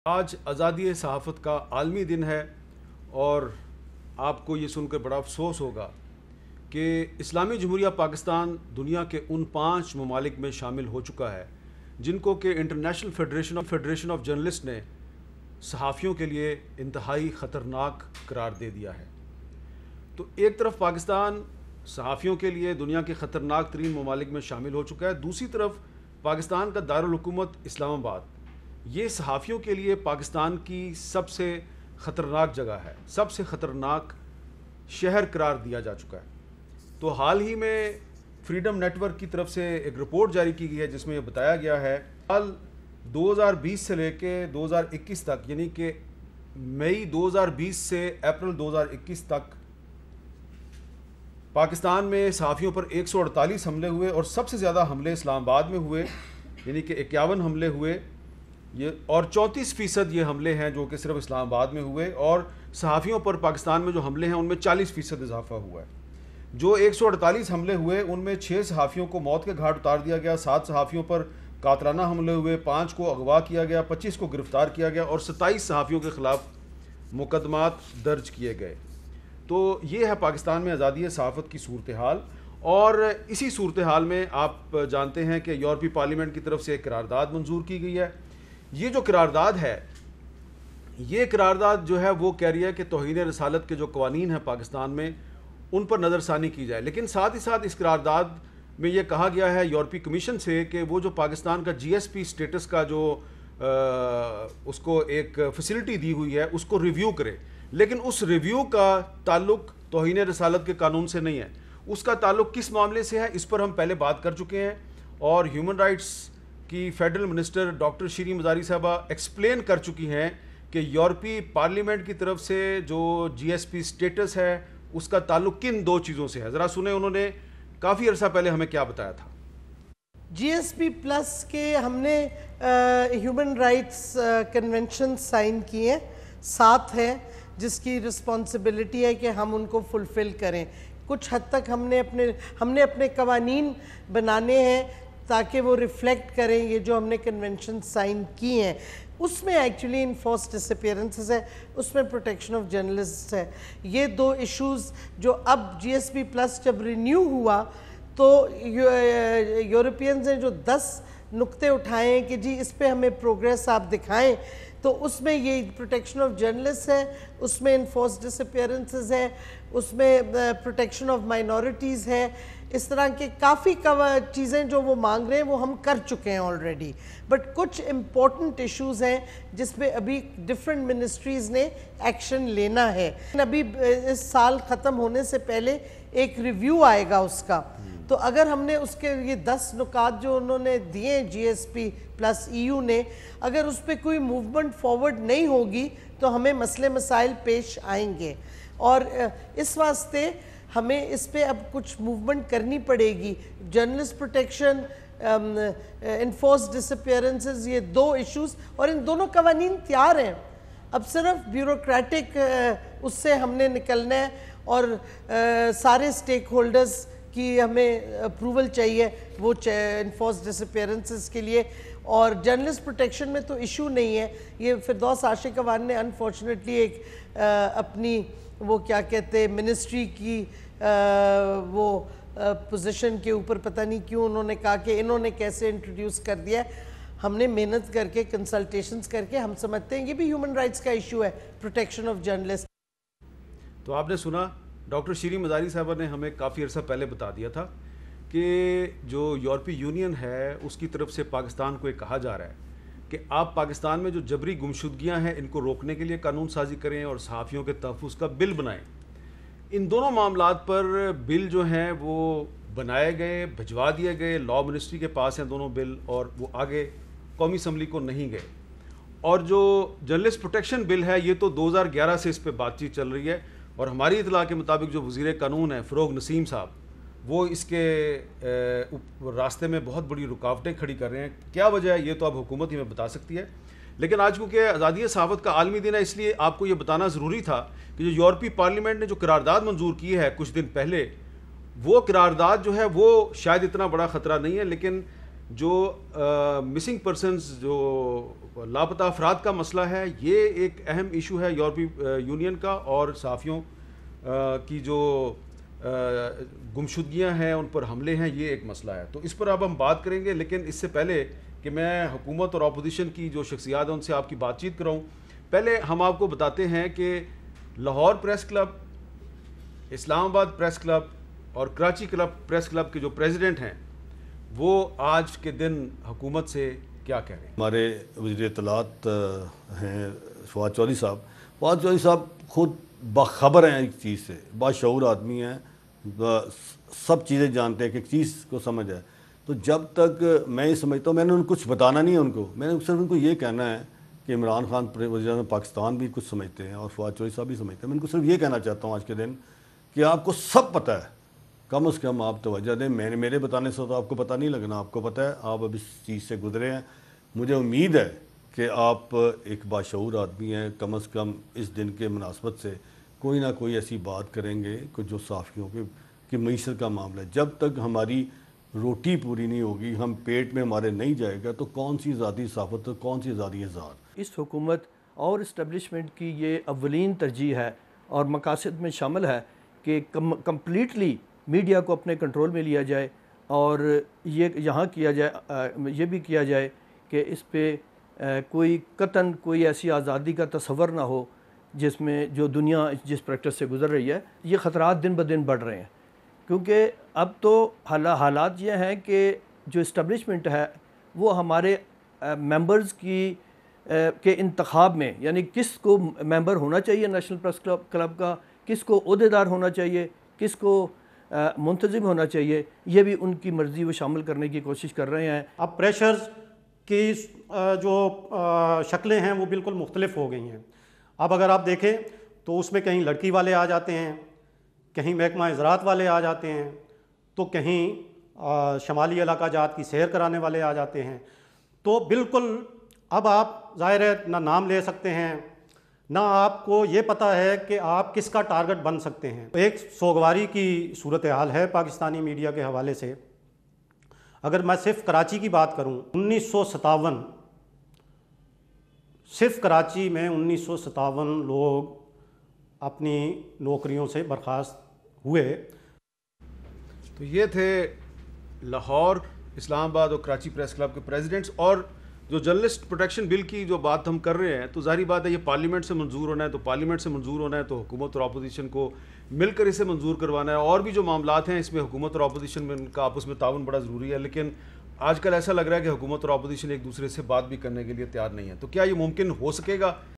آج آزادی صحافت کا عالمی دن ہے اور آپ کو یہ سن کر بڑا افسوس ہوگا کہ اسلامی جمہوریہ پاکستان دنیا کے ان 5 ممالک میں شامل ہو چکا ہے جن کو کہ انٹرنیشنل فیڈریشن آف جرنلسٹ نے صحافیوں کے لیے انتہائی خطرناک قرار دے دیا ہے۔ تو ایک طرف پاکستان صحافیوں کے لیے دنیا کے خطرناک ترین ممالک میں شامل ہو چکا ہے، دوسری طرف پاکستان کا دارالحکومت اسلام آباد یہ صحافیوں کے لیے پاکستان کی سب سے خطرناک جگہ ہے، سب سے خطرناک شہر قرار دیا جا چکا ہے۔ تو حال ہی میں فریڈم نیٹ ورک کی طرف سے ایک رپورٹ جاری کی گئی ہے جس میں یہ بتایا گیا ہے سال 2020 سے لے کے 2021 تک، یعنی کہ مئی 2020 سے اپریل 2021 تک پاکستان میں صحافیوں پر 148 حملے ہوئے اور سب سے زیادہ حملے اسلام آباد میں ہوئے، یعنی کہ 51 حملے ہوئے اور 34% یہ حملے ہیں جو کہ صرف اسلام آباد میں ہوئے، اور صحافیوں پر پاکستان میں جو حملے ہیں ان میں 40% اضافہ ہوا ہے۔ جو 148 حملے ہوئے ان میں 6 صحافیوں کو موت کے گھاٹ اتار دیا گیا، 7 صحافیوں پر قاتلانہ حملے ہوئے، 5 کو اغوا کیا گیا، 25 کو گرفتار کیا گیا اور 27 صحافیوں کے خلاف مقدمات درج کیے گئے۔ تو یہ ہے پاکستان میں آزادی صحافت کی صورتحال، اور اسی صورتحال میں آپ جانتے ہیں کہ یورپی پارلیمنٹ کی طرف سے ایک قرارداد منظور کی گئی ہے۔ یہ جو قرارداد ہے، یہ قرارداد جو ہے وہ کہہ رہی ہے کہ توہین رسالت کے جو قوانین ہیں پاکستان میں ان پر نظر ثانی کی جائے، لیکن ساتھ ہی ساتھ اس قرارداد میں یہ کہا گیا ہے یورپی کمیشن سے کہ وہ جو پاکستان کا جی ایس پی سٹیٹس کا جو اس کو ایک فیسلٹی دی ہوئی ہے اس کو ریویو کرے، لیکن اس ریویو کا تعلق توہین رسالت کے قانون سے نہیں ہے۔ اس کا تعلق کس معاملے سے ہے اس پر ہم پہلے بات کر چکے ہیں، اور ہیومن رائٹس کی federal minister doctor Shireen Mazari صاحبہ ایکسپلین کر چکی ہیں کہ یورپی پارلیمنٹ کی طرف سے جو جی ایس پی سٹیٹس ہے اس کا تعلق کن 2 چیزوں سے ہے۔ ذرا سنیں انہوں نے کافی عرصہ پہلے ہمیں کیا بتایا تھا۔ جی ایس پی پلس کے ہم نے ہیومن رائٹس کنونشن سائن کیے 7 ہیں جس کی رسپانسبلٹی ہے کہ ہم ان کو فلفل کریں۔ کچھ حد تک ہم نے اپنے قوانین بنانے ہیں تاکہ وہ ریفلیکٹ کریں یہ جو ہم نے کنونشن سائن کی ہیں۔ اس میں ایکچولی انفورس ڈس اپیئرنسز ہے، اس میں پروٹیکشن آف جرنلسٹ ہے۔ یہ 2 ایشوز جو اب جی ایس پی پلس جب رینیو ہوا تو یورپینز نے جو 10 نقطے اٹھائے ہیں کہ جی اس پہ ہمیں پروگریس آپ دکھائیں، تو اس میں یہ پروٹیکشن آف جرنلسٹ ہے، اس میں انفورس ڈس اپیئرنسز ہے، اس میں پروٹیکشن آف مائنورٹیز ہے۔ اس طرح کے کافی چیزیں جو وہ مانگ رہے ہیں وہ ہم کر چکے ہیں آلریڈی، بٹ کچھ امپورٹنٹ ایشوز ہیں جس پہ ابھی ڈفرینٹ منسٹریز نے ایکشن لینا ہے۔ ابھی اس سال ختم ہونے سے پہلے ایک ریویو آئے گا اس کا، تو اگر ہم نے اس کے یہ 10 نکات جو انہوں نے دیے G S P plus E U نے، اگر اس پہ کوئی موومنٹ فارورڈ نہیں ہوگی تو ہمیں مسئلے مسائل پیش آئیں گے، اور اس واسطے ہمیں اس پہ اب کچھ موومنٹ کرنی پڑے گی۔ جرنلسٹ پروٹیکشن، انفورس ڈس اپیئرنسز، یہ 2 ایشوز، اور ان دونوں قوانین تیار ہیں، اب صرف بیوروکریٹک اس سے ہم نے نکلنا ہے، اور سارے سٹیک ہولڈرز کی ہمیں اپروول چاہیے وہ انفورس ڈس اپیئرنسز کے لیے۔ اور جرنلسٹ پروٹیکشن میں تو ایشو نہیں ہے، یہ فردوس عاشق اوان نے انفارچونیٹلی ایک اپنی وہ کیا کہتے منسٹری کی وہ پوزیشن کے اوپر پتہ نہیں کیوں انہوں نے کہا کہ انہوں نے کیسے انٹروڈیوس کر دیا ہے۔ ہم نے محنت کر کے کنسلٹیشنز کر کے ہم سمجھتے ہیں یہ بھی ہیومن رائٹس کا ایشو ہے، پروٹیکشن آف جرنلسٹ۔ تو آپ نے سنا ڈاکٹر شیریں مزاری صاحبہ نے ہمیں کافی عرصہ پہلے بتا دیا تھا کہ جو یورپی یونین ہے اس کی طرف سے پاکستان کو یہ کہا جا رہا ہے کہ آپ پاکستان میں جو جبری گمشدگیاں ہیں ان کو روکنے کے لیے قانون سازی کریں اور صحافیوں کے تحفظ کا بل بنائیں۔ ان دونوں معاملات پر بل جو ہیں وہ بنائے گئے، بھجوا دیے گئے، لاء منسٹری کے پاس ہیں دونوں بل، اور وہ آگے قومی اسمبلی کو نہیں گئے۔ اور جو جرنلسٹ پروٹیکشن بل ہے یہ تو 2011 سے اس پہ بات چیت چل رہی ہے، اور ہماری اطلاع کے مطابق جو وزیر قانون ہیں فروغ نسیم صاحب وہ اس کے راستے میں بہت بڑی رکاوٹیں کھڑی کر رہے ہیں۔ کیا وجہ ہے یہ تو اب حکومت ہی میں بتا سکتی ہے، لیکن آج کیونکہ آزادی صحافت کا عالمی دن ہے اس لیے آپ کو یہ بتانا ضروری تھا کہ جو یورپی پارلیمنٹ نے جو قرارداد منظور کی ہے کچھ دن پہلے، وہ قرارداد جو ہے وہ شاید اتنا بڑا خطرہ نہیں ہے، لیکن جو مسنگ پرسنز جو لاپتہ افراد کا مسئلہ ہے یہ ایک اہم ایشو ہے یورپی یونین کا، اور صحافیوں کی جو گمشدگیاں ہیں ان پر حملے ہیں یہ ایک مسئلہ ہے. تو اس پر اب ہم بات کریں گے، لیکن اس سے پہلے کہ میں حکومت اور اپوزیشن کی جو شخصیات ہیں ان سے آپ کی بات چیت کراؤں، پہلے ہم آپ کو بتاتے ہیں کہ لاہور پریس کلب، اسلام آباد پریس کلب اور کراچی پریس کلب کے جو پریزیڈنٹ ہیں وہ آج کے دن حکومت سے کیا کہہ رہے ہیں. ہمارے وزیر اطلاعات ہیں فواد چودھری صاحب خود باخبر ہیں ایک چیز سے، باشعور آدمی ہیں، سب چیزیں جانتے ہیں کہ ایک چیز کو سمجھ ہے. تو جب تک میں یہ سمجھتا ہوں، میں نے ان کو کچھ بتانا نہیں ہے ان کو، میں نے صرف ان کو یہ کہنا ہے کہ عمران خان وزیر اعظم پاکستان بھی کچھ سمجھتے ہیں اور فواد چودھری صاحب بھی سمجھتے ہیں. میں ان کو صرف یہ کہنا چاہتا ہوں آج کے دن کہ آپ کو سب پتہ ہے، کم از کم آپ توجہ دیں. میرے بتانے سے تو آپ کو پتہ نہیں لگنا، آپ کو پتہ ہے، آپ اب اس چیز سے گزرے ہیں. مجھے امید ہے کہ آپ ایک باشعور آدمی ہیں، کم از کم اس دن کے مناسبت سے کوئی نہ کوئی ایسی بات کریں گے کہ جو صحافیوں کی معیشت کا معاملہ ہے. جب تک ہماری روٹی پوری نہیں ہوگی، ہم پیٹ میں ہمارے نہیں جائے گا، تو کون سی ذاتی صحافت اور کون سی ذاتی اظہار. اس حکومت اور اسٹیبلشمنٹ کی یہ اولین ترجیح ہے اور مقاصد میں شامل ہے کہ کمپلیٹلی میڈیا کو اپنے کنٹرول میں لیا جائے، اور یہاں کیا جائے، یہ بھی کیا جائے کہ اس پہ کوئی قطعاً کوئی ایسی آزادی کا تصور نہ ہو جس میں جو دنیا جس پریکٹس سے گزر رہی ہے. یہ خطرات دن بدن بڑھ رہے ہیں، کیونکہ اب تو حالات یہ ہیں کہ جو اسٹیبلشمنٹ ہے وہ ہمارے ممبرز کے انتخاب میں، یعنی کس کو ممبر ہونا چاہیے نیشنل پریس کلب کا، کس کو عہدیدار ہونا چاہیے، کس کو منتظم ہونا چاہیے، یہ بھی ان کی مرضی وہ شامل کرنے کی کوشش کر رہے ہیں. اب پریشرز کی جو شکلیں ہیں وہ بالکل مختلف ہو گئی ہیں. اب اگر آپ دیکھیں تو اس میں کہیں لڑکی والے آ جاتے ہیں، کہیں محکمہ زراعت والے آ جاتے ہیں، تو کہیں شمالی علاقہ جات کی سیر کرانے والے آ جاتے ہیں. تو بالکل اب آپ ظاہر ہے نہ نام لے سکتے ہیں، نہ آپ کو یہ پتہ ہے کہ آپ کس کا ٹارگٹ بن سکتے ہیں. ایک سوگواری کی صورتحال ہے پاکستانی میڈیا کے حوالے سے. اگر میں صرف کراچی کی بات کروں، 1957 صرف کراچی میں 1957 لوگ اپنی نوکریوں سے برخاست ہوئے. تو یہ تھے لاہور، اسلام آباد اور کراچی پریس کلب کے پریزیڈنٹس. اور جو جرنلسٹ پروٹیکشن بل کی جو بات ہم کر رہے ہیں، تو ظاہری بات ہے یہ پارلیمنٹ سے منظور ہونا ہے، تو پارلیمنٹ سے منظور ہونا ہے تو حکومت اور اپوزیشن کو مل کر اسے منظور کروانا ہے. اور بھی جو معاملات ہیں اس میں حکومت اور اپوزیشن میں ان کا آپس میں تعاون بڑا ضروری ہے، لیکن آج کل ایسا لگ رہا ہے کہ حکومت اور اپوزیشن ایک دوسرے سے بات بھی کرنے کے لیے تیار نہیں ہے. تو کیا یہ ممکن ہو سکے گا؟